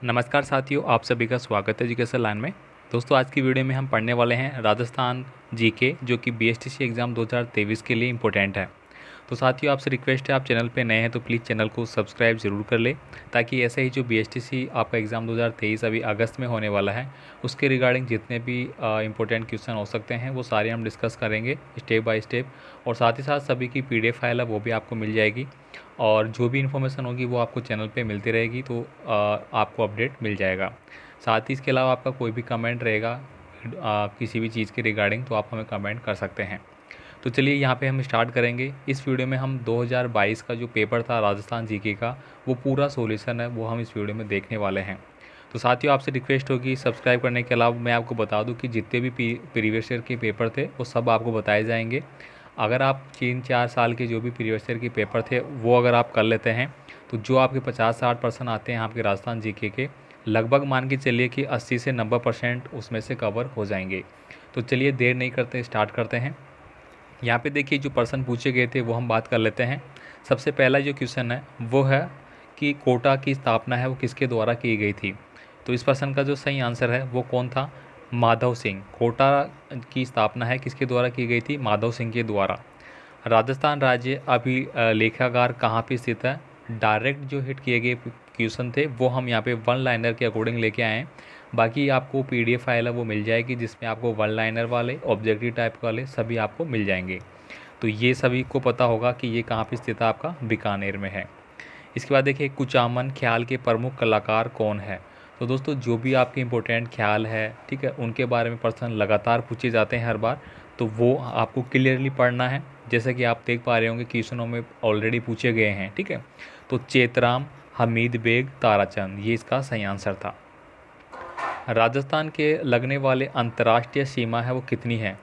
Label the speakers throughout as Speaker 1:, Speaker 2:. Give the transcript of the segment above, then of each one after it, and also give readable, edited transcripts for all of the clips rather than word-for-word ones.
Speaker 1: नमस्कार साथियों, आप सभी का स्वागत है एजुकेशन लाइन में। दोस्तों, आज की वीडियो में हम पढ़ने वाले हैं राजस्थान जीके, जो कि बीएसटीसी एग्ज़ाम 2023 के लिए इम्पोर्टेंट है। तो साथियों, आपसे रिक्वेस्ट है, आप चैनल पे नए हैं तो प्लीज़ चैनल को सब्सक्राइब ज़रूर कर लें, ताकि ऐसे ही जो बीएसटीसी आपका एग्ज़ाम 2023 अभी अगस्त में होने वाला है, उसके रिगार्डिंग जितने भी इंपॉर्टेंट क्वेश्चन हो सकते हैं वो सारे हम डिस्कस करेंगे स्टेप बाय स्टेप। और साथ ही साथ सभी की पीडीएफ फाइल है वो भी आपको मिल जाएगी, और जो भी इन्फॉर्मेशन होगी वो आपको चैनल पे मिलती रहेगी, तो आपको अपडेट मिल जाएगा। साथ ही इसके अलावा आपका कोई भी कमेंट रहेगा किसी भी चीज़ के रिगार्डिंग, तो आप हमें कमेंट कर सकते हैं। तो चलिए यहाँ पे हम स्टार्ट करेंगे। इस वीडियो में हम 2022 का जो पेपर था राजस्थान जीके का, वो पूरा सॉल्यूशन है वो हम इस वीडियो में देखने वाले हैं। तो साथियों, आपसे रिक्वेस्ट होगी सब्सक्राइब करने के अलावा मैं आपको बता दूं कि जितने भी प्रीवियस ईयर के पेपर थे वो सब आपको बताए जाएंगे। अगर आप 3-4 साल के जो भी प्रीवियस ईयर के पेपर थे वो अगर आप कर लेते हैं, तो जो आपके 50-60% आते हैं आपके राजस्थान जीके के, लगभग मान के चलिए कि 80 से 90% उसमें से कवर हो जाएंगे। तो चलिए देर नहीं करते, स्टार्ट करते हैं। यहाँ पे देखिए जो प्रश्न पूछे गए थे वो हम बात कर लेते हैं। सबसे पहला जो क्वेश्चन है वो है कि कोटा की स्थापना है वो किसके द्वारा की गई थी। तो इस प्रश्न का जो सही आंसर है वो कौन था? माधव सिंह। कोटा की स्थापना है किसके द्वारा की गई थी? माधव सिंह के द्वारा। राजस्थान राज्य अभिलेखागार कहाँ पे स्थित है? डायरेक्ट जो हिट किए गए क्वेश्चन थे वो हम यहाँ पे वन लाइनर के अकॉर्डिंग लेके आए हैं। बाकी आपको पीडीएफ फाइल है वो मिल जाएगी, जिसमें आपको वन लाइनर वाले ऑब्जेक्टिव टाइप वाले सभी आपको मिल जाएंगे। तो ये सभी को पता होगा कि ये कहाँ पे स्थित है, आपका बीकानेर में है। इसके बाद देखिए कुचामन ख्याल के प्रमुख कलाकार कौन है। तो दोस्तों, जो भी आपके इम्पोर्टेंट ख्याल है, ठीक है, उनके बारे में प्रश्न लगातार पूछे जाते हैं हर बार, तो वो आपको क्लियरली पढ़ना है। जैसे कि आप देख पा रहे होंगे क्वेश्चनों में ऑलरेडी पूछे गए हैं, ठीक है। तो चेतराम, हमीद बेग, ताराचंद, ये इसका सही आंसर था। राजस्थान के लगने वाले अंतर्राष्ट्रीय सीमा है वो कितनी है?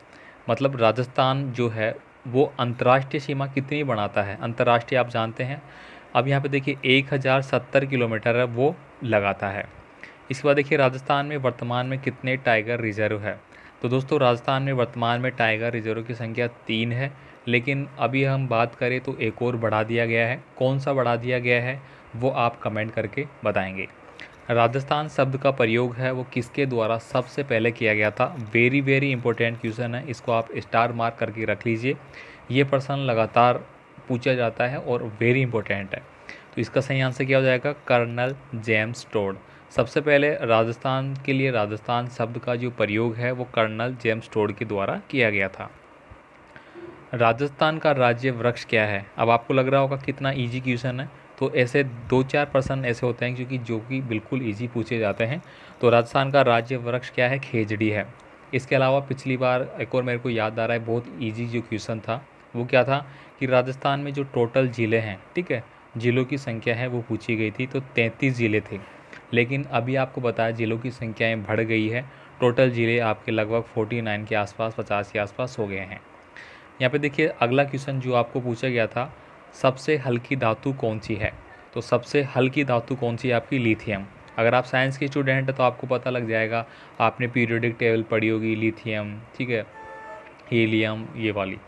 Speaker 1: मतलब राजस्थान जो है वो अंतर्राष्ट्रीय सीमा कितनी बनाता है? अंतर्राष्ट्रीय आप जानते हैं। अब यहाँ पे देखिए 1070 किलोमीटर है वो लगाता है। इसके बाद देखिए राजस्थान में वर्तमान में कितने टाइगर रिजर्व है। तो दोस्तों, राजस्थान में वर्तमान में टाइगर रिजर्व की संख्या 3 है, लेकिन अभी हम बात करें तो एक और बढ़ा दिया गया है। कौन सा बढ़ा दिया गया है वो आप कमेंट करके बताएंगे। राजस्थान शब्द का प्रयोग है वो किसके द्वारा सबसे पहले किया गया था? वेरी वेरी इंपॉर्टेंट क्वेश्चन है, इसको आप स्टार मार्क करके रख लीजिए। ये प्रश्न लगातार पूछा जाता है और वेरी इंपॉर्टेंट है। तो इसका सही आंसर क्या हो जाएगा? Colonel James Tod. सबसे पहले राजस्थान के लिए राजस्थान शब्द का जो प्रयोग है वो कर्नल जेम्स टोड के द्वारा किया गया था। राजस्थान का राज्य वृक्ष क्या है? अब आपको लग रहा होगा कितना इजी क्वेश्चन है। तो ऐसे 2-4 प्रश्न ऐसे होते हैं क्योंकि जो कि बिल्कुल इजी पूछे जाते हैं। तो राजस्थान का राज्य वृक्ष क्या है? खेजड़ी है। इसके अलावा पिछली बार एक और मेरे को याद आ रहा है बहुत इजी जो क्वेश्चन था वो क्या था कि राजस्थान में जो टोटल ज़िले हैं, ठीक है, ज़िलों की संख्या है वो पूछी गई थी। तो 33 ज़िले थे, लेकिन अभी आपको बताया ज़िलों की संख्याएँ बढ़ गई है। टोटल ज़िले आपके लगभग 49 के आसपास, 50 के आसपास हो गए हैं। यहाँ पे देखिए अगला क्वेश्चन जो आपको पूछा गया था, सबसे हल्की धातु कौन सी है। तो सबसे हल्की धातु कौन सी है आपकी? लिथियम। अगर आप साइंस के स्टूडेंट हैं तो आपको पता लग जाएगा, आपने पीरियोडिक टेबल पढ़ी होगी, लिथियम, ठीक है, हीलियम, ये वाली।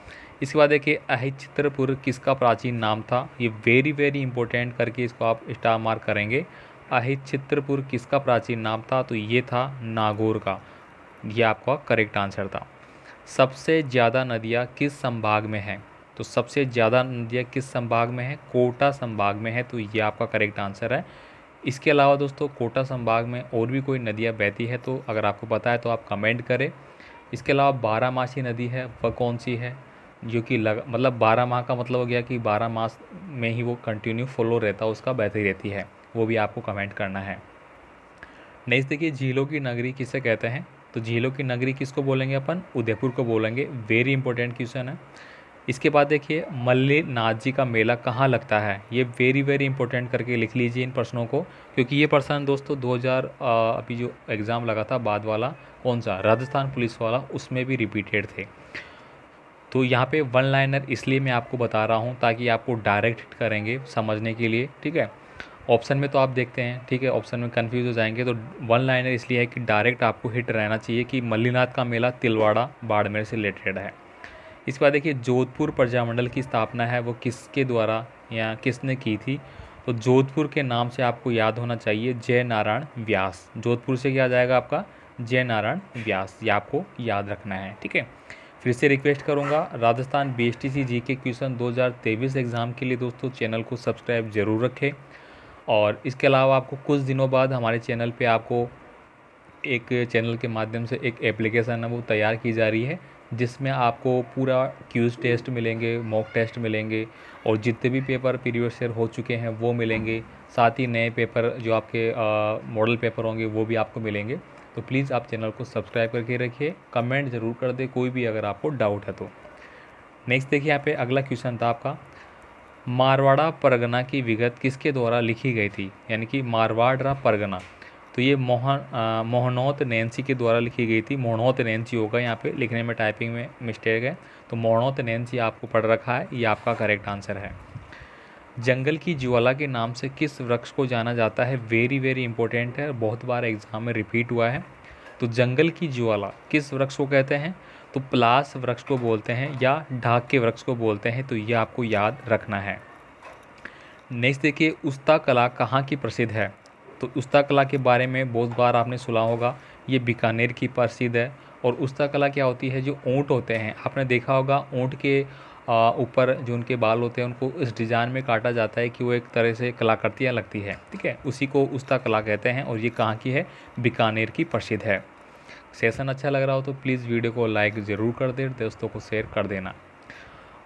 Speaker 1: इसके बाद देखिए अहिचित्रपुर किसका प्राचीन नाम था? ये वेरी वेरी इंपॉर्टेंट करके इसको आप स्टार मार्क करेंगे। अहिचित्रपुर किसका प्राचीन नाम था? तो ये था नागौर का। ये आपका करेक्ट आंसर था। सबसे ज़्यादा नदियाँ किस संभाग में हैं? तो सबसे ज़्यादा नदियाँ किस संभाग में है? कोटा संभाग में है। तो ये आपका करेक्ट आंसर है। इसके अलावा दोस्तों, कोटा संभाग में और भी कोई नदियाँ बहती है तो अगर आपको पता है तो आप कमेंट करें। इसके अलावा बारहमासी नदी है वह कौन सी है? जो कि मतलब 12 माह का मतलब हो गया कि 12 मास में ही वो कंटिन्यू फ्लो रहता है, उसका बहती रहती है, वो भी आपको कमेंट करना है। नेक्स्ट देखिए झीलों की नगरी किसे कहते हैं? तो झीलों की नगरी किसको बोलेंगे अपन? उदयपुर को बोलेंगे। वेरी इंपॉर्टेंट क्वेश्चन है। इसके बाद देखिए मल्लीनाथ जी का मेला कहाँ लगता है? ये वेरी वेरी इंपॉर्टेंट करके लिख लीजिए इन प्रश्नों को, क्योंकि ये प्रश्न दोस्तों 2000 अभी जो एग्ज़ाम लगा था बाद वाला, कौन सा, राजस्थान पुलिस वाला, उसमें भी रिपीटेड थे। तो यहाँ पे वन लाइनर इसलिए मैं आपको बता रहा हूँ ताकि आपको डायरेक्ट हिट करेंगे समझने के लिए, ठीक है। ऑप्शन में तो आप देखते हैं, ठीक है, ऑप्शन में कंफ्यूज हो जाएंगे। तो वन लाइनर इसलिए है कि डायरेक्ट आपको हिट रहना चाहिए कि मल्लीनाथ का मेला तिलवाड़ा बाड़मेर से रिलेटेड है। इसके बाद देखिए जोधपुर प्रजामंडल की स्थापना है वो किसके द्वारा या किसने की थी? तो जोधपुर के नाम से आपको याद होना चाहिए जय नारायण व्यास। जोधपुर से क्या आ जाएगा आपका जय नारायण व्यास, ये आपको याद रखना है, ठीक है। फिर से रिक्वेस्ट करूंगा, Rajasthan BSTC GK question 2023 exam के लिए दोस्तों चैनल को सब्सक्राइब ज़रूर रखें। और इसके अलावा आपको कुछ दिनों बाद हमारे चैनल पे आपको एक चैनल के माध्यम से एक एप्लीकेशन है वो तैयार की जा रही है, जिसमें आपको पूरा क्यूज़ टेस्ट मिलेंगे, मॉक टेस्ट मिलेंगे, और जितने भी पेपर प्रीवियस ईयर हो चुके हैं वो मिलेंगे। साथ ही नए पेपर जो आपके मॉडल पेपर होंगे वो भी आपको मिलेंगे। तो प्लीज़ आप चैनल को सब्सक्राइब करके रखिए, कमेंट ज़रूर कर दें कोई भी अगर आपको डाउट है तो। नेक्स्ट देखिए यहाँ पे अगला क्वेश्चन था आपका, मारवाड़ा परगना की विगत किसके द्वारा लिखी गई थी, यानी कि मारवाड़ा परगना। तो ये मोहनौत नैंसी के द्वारा लिखी गई थी। मोहनौत नैंसी होगा, यहाँ पे लिखने में टाइपिंग में मिस्टेक है, तो मोहनौत नैंसी आपको पढ़ रखा है, ये आपका करेक्ट आंसर है। जंगल की ज्वाला के नाम से किस वृक्ष को जाना जाता है, वेरी वेरी इंपॉर्टेंट है, बहुत बार एग्जाम में रिपीट हुआ है। तो जंगल की ज्वाला किस वृक्ष को कहते हैं, तो पलास वृक्ष को बोलते हैं या ढाक के वृक्ष को बोलते हैं, तो ये आपको याद रखना है। नेक्स्ट देखिए, उस्ता कला कहाँ की प्रसिद्ध है। तो उस्ता कला के बारे में बहुत बार आपने सुना होगा, ये बीकानेर की प्रसिद्ध है। और उस्ता कला क्या होती है, जो ऊँट होते हैं आपने देखा होगा, ऊँट के ऊपर जो उनके बाल होते हैं उनको इस डिज़ाइन में काटा जाता है कि वो एक तरह से कलाकृतियाँ लगती है, ठीक है, उसी को उस्ता कला कहते हैं। और ये कहाँ की है, बीकानेर की प्रसिद्ध है। सेशन अच्छा लग रहा हो तो प्लीज़ वीडियो को लाइक ज़रूर कर दें, दोस्तों को शेयर कर देना।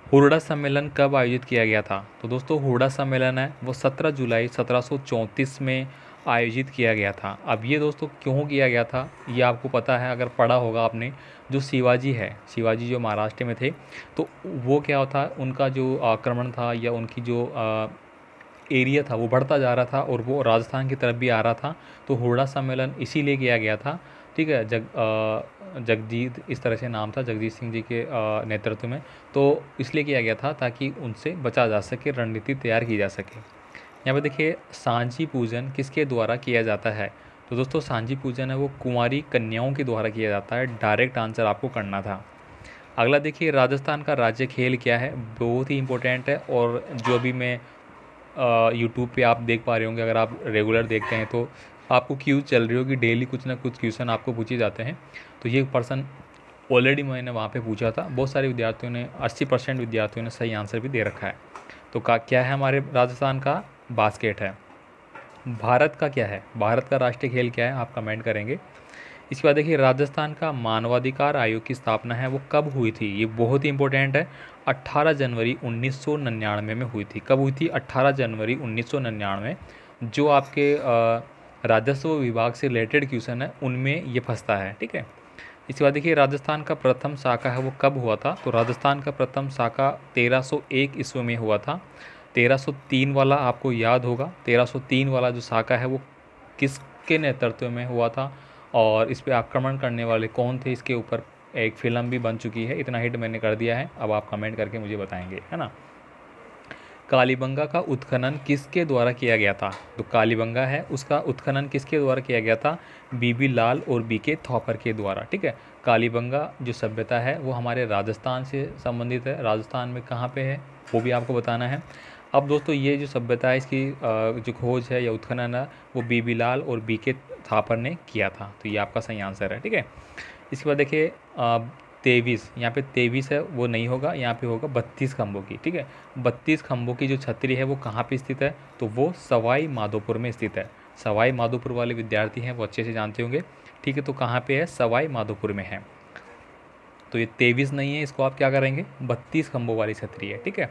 Speaker 1: हुरडा सम्मेलन कब आयोजित किया गया था, तो दोस्तों हुरडा सम्मेलन है वो 17 जुलाई 1734 में आयोजित किया गया था। अब ये दोस्तों क्यों किया गया था ये आपको पता है, अगर पढ़ा होगा आपने, जो शिवाजी है, शिवाजी जो महाराष्ट्र में थे, तो वो क्या होता, उनका जो आक्रमण था या उनकी जो एरिया था वो बढ़ता जा रहा था और वो राजस्थान की तरफ भी आ रहा था। तो हुरडा सम्मेलन इसीलिए किया गया था, ठीक है। जगजीत इस तरह से नाम था, जगजीत सिंह जी के नेतृत्व में, तो इसलिए किया गया था ताकि उनसे बचा जा सके, रणनीति तैयार की जा सके। यहाँ पे देखिए, सांझी पूजन किसके द्वारा किया जाता है, तो दोस्तों सांझी पूजन है वो कुंवारी कन्याओं के द्वारा किया जाता है। डायरेक्ट आंसर आपको करना था। अगला देखिए, राजस्थान का राज्य खेल क्या है, बहुत ही इंपॉर्टेंट है। और जो अभी मैं यूट्यूब पे आप देख पा रहे होंगे, अगर आप रेगुलर देखते हैं तो आपको क्यूज चल रही होगी, डेली कुछ ना कुछ क्वेश्चन आपको पूछे जाते हैं। तो ये पर्सन ऑलरेडी मैंने वहाँ पे पूछा था, बहुत सारे विद्यार्थियों ने 80% विद्यार्थियों ने सही आंसर भी दे रखा है। तो क्या है हमारे राजस्थान का, बास्केट है। भारत का क्या है, भारत का राष्ट्रीय खेल क्या है, आप कमेंट करेंगे। इसके बाद देखिए, राजस्थान का मानवाधिकार आयोग की स्थापना है वो कब हुई थी, ये बहुत ही इंपॉर्टेंट है। 18 जनवरी 1999 में हुई थी। कब हुई थी, 18 जनवरी 1999। जो आपके राजस्व विभाग से रिलेटेड क्वेश्चन है उनमें ये फंसता है, ठीक है। इसके बाद देखिए, राजस्थान का प्रथम शाखा है वो कब हुआ था, तो राजस्थान का प्रथम शाखा 1301 ईस्वी में हुआ था। 1303 वाला आपको याद होगा, 1303 वाला जो शाखा है वो किसके नेतृत्व में हुआ था, और इस पर आक्रमण करने वाले कौन थे, इसके ऊपर एक फिल्म भी बन चुकी है। इतना हिट मैंने कर दिया है, अब आप कमेंट करके मुझे बताएंगे, है ना। कालीबंगा का उत्खनन किसके द्वारा किया गया था, तो कालीबंगा है उसका उत्खनन किसके द्वारा किया गया था, बीबी लाल और बीके थॉपर के द्वारा, ठीक है। कालीबंगा जो सभ्यता है वो हमारे राजस्थान से संबंधित है। राजस्थान में कहाँ पे है वो भी आपको बताना है। अब दोस्तों ये जो सभ्यता है इसकी जो खोज है या उत्खनन है वो बीबी लाल और बीके थापर ने किया था, तो ये आपका सही आंसर है, ठीक है। इसके बाद देखिए, 23, यहाँ पे 23 है वो नहीं होगा, यहाँ पे होगा 32 खंभों की, ठीक है। 32 खंभों की जो छतरी है वो कहाँ पे स्थित है, तो वो सवाई माधोपुर में स्थित है। सवाई माधोपुर वाले विद्यार्थी हैं वो अच्छे से जानते होंगे, ठीक है। तो कहाँ पे है, सवाई माधोपुर में है। तो ये 23 नहीं है, इसको आप क्या करेंगे, 32 खंभों वाली छतरी है, ठीक है।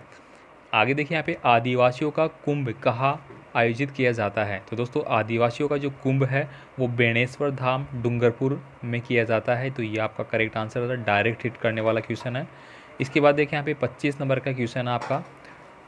Speaker 1: आगे देखिए, यहाँ पे आदिवासियों का कुंभ कहाँ आयोजित किया जाता है, तो दोस्तों आदिवासियों का जो कुंभ है वो बेणेश्वर धाम डूंगरपुर में किया जाता है। तो ये आपका करेक्ट आंसर है, डायरेक्ट हिट करने वाला क्वेश्चन है। इसके बाद देखिए, यहाँ पे 25 नंबर का क्वेश्चन है आपका,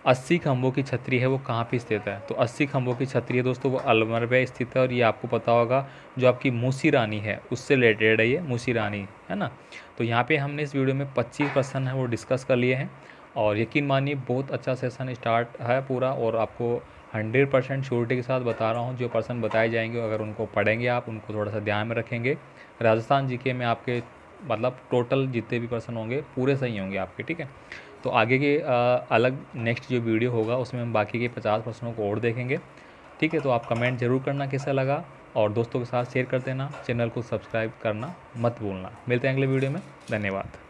Speaker 1: 80 खंभों की छतरी है वो कहाँ पे स्थित है, तो 80 खंभों की छतरी है दोस्तों वो अलवर में स्थित है। और ये आपको पता होगा जो आपकी मूसी रानी है उससे रिलेटेड है, ये मूसी रानी है ना। तो यहाँ पे हमने इस वीडियो में 25 पर्सन है वो डिस्कस कर लिए हैं, और यकीन मानिए बहुत अच्छा सेशन स्टार्ट है पूरा, और आपको 100% श्योरिटी के साथ बता रहा हूँ। जो पर्सन बताए जाएंगे अगर उनको पढ़ेंगे आप, उनको थोड़ा सा ध्यान में रखेंगे, राजस्थान जीके में आपके मतलब टोटल जितने भी पर्सन होंगे पूरे सही होंगे आपके, ठीक है। तो आगे के अलग नेक्स्ट जो वीडियो होगा उसमें हम बाकी के 50 प्रश्नों को और देखेंगे। ठीक है, तो आप कमेंट ज़रूर करना कैसा लगा, और दोस्तों के साथ शेयर कर देना। चैनल को सब्सक्राइब करना मत भूलना। मिलते हैं अगले वीडियो में। धन्यवाद।